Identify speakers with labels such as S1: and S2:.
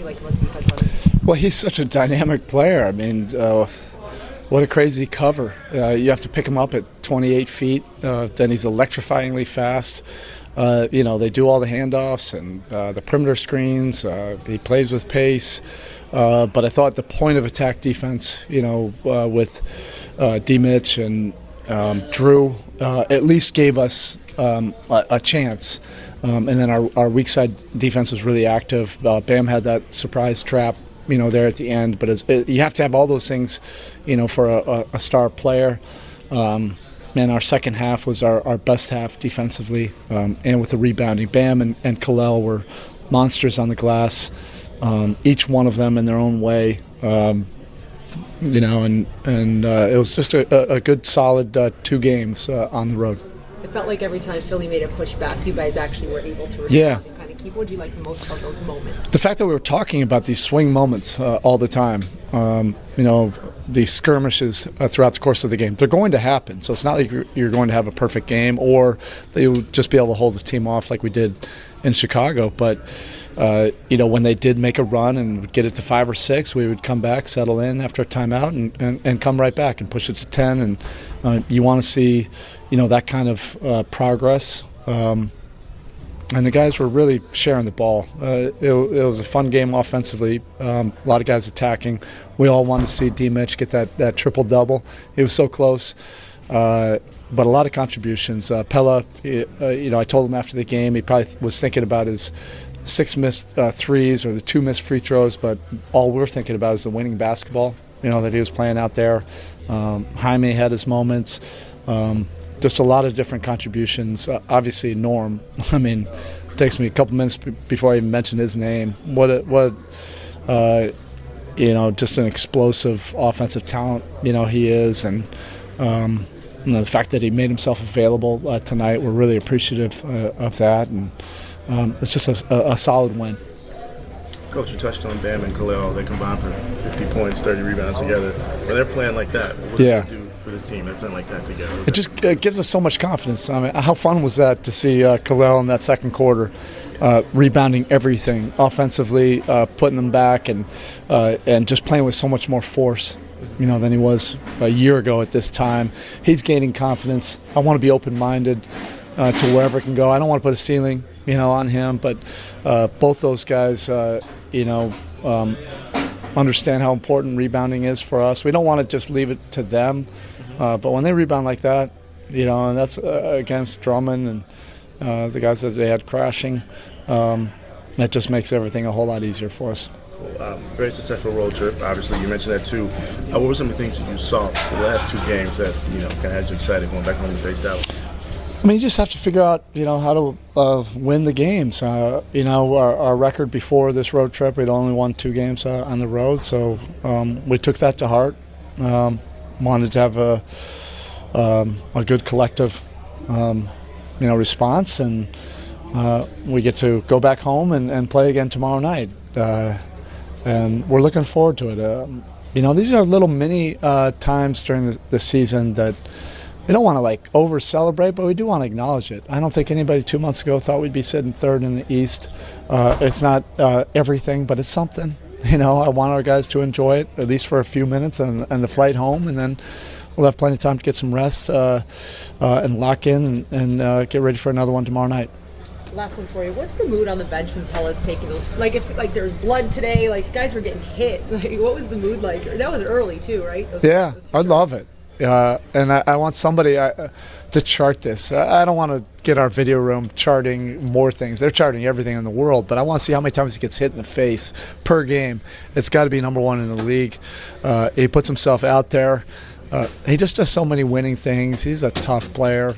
S1: like about the defense on him?
S2: Well, he's such a dynamic player. I mean, what a crazy cover. You have to pick him up at 28 feet. Then he's electrifyingly fast. They do all the handoffs and the perimeter screens. He plays with pace. But I thought the point of attack defense, with D-Mitch and Drew, at least gave us a chance. And then our weak side defense was really active. Bam had that surprise trap, there at the end. But you have to have all those things, for a star player. And our second half was our best half defensively, and with the rebounding. Bam and Kalel were monsters on the glass, each one of them in their own way. And it was just a good, solid 2 games on the road.
S1: It felt like every time Philly made a pushback, you guys actually were able to respond and kind of keep. What did you like the most about those moments?
S2: The fact that we were talking about these swing moments all the time, these skirmishes throughout the course of the game. They're going to happen, so it's not like you're going to have a perfect game or that you'll just be able to hold the team off like we did in Chicago. But, when they did make a run and get it to 5 or 6, we would come back, settle in after a timeout, and come right back and push it to 10. And you want to see, that kind of progress. And the guys were really sharing the ball. It was a fun game offensively. A lot of guys attacking. We all wanted to see D-Mitch get that triple-double. It was so close. But a lot of contributions. Pella, I told him after the game he probably was thinking about his 6 missed threes or the 2 missed free throws, but all we're thinking about is the winning basketball, that he was playing out there. Jaime had his moments. Just a lot of different contributions. Obviously, Norm. I mean, it takes me a couple minutes before I even mention his name. Just an explosive offensive talent, he is. And the fact that he made himself available tonight, we're really appreciative of that. And it's just a solid win.
S3: Coach, you touched on Bam and Kalel. They combined for 50 points, 30 rebounds together. When they're playing like that, what do they do for this team? They're playing like that together.
S2: It just gives us so much confidence. I mean, how fun was that to see Kalel in that second quarter, rebounding everything offensively, putting them back, and just playing with so much more force, than he was a year ago at this time. He's gaining confidence. I want to be open-minded to wherever it can go. I don't want to put a ceiling, on him, but both those guys, understand how important rebounding is for us. We don't want to just leave it to them, but when they rebound like that, and that's against Drummond and the guys that they had crashing, that just makes everything a whole lot easier for us.
S3: Very successful road trip. Obviously, you mentioned that too. What were some of the things that you saw the last 2 games that kind of had you excited going back home to face Dallas?
S2: I mean, you just have to figure out, how to win the games. Our record before this road trip, we'd only won 2 games on the road, so we took that to heart. Wanted to have a good collective, response, and we get to go back home and play again tomorrow night, and we're looking forward to it. These are little mini times during the season that. We don't want to over-celebrate, but we do want to acknowledge it. I don't think anybody 2 months ago thought we'd be sitting 3rd in the East. It's not everything, but it's something. I want our guys to enjoy it, at least for a few minutes, and the flight home, and then we'll have plenty of time to get some rest and lock in and get ready for another one tomorrow night.
S1: Last one for you. What's the mood on the bench when Pella's taking those? If there's blood today, guys were getting hit. What was the mood like? That was early too, right?
S2: I love it. And I want somebody to chart this. I don't want to get our video room charting more things. They're charting everything in the world, but I want to see how many times he gets hit in the face per game. It's got to be number 1 in the league. He puts himself out there. He just does so many winning things. He's a tough player.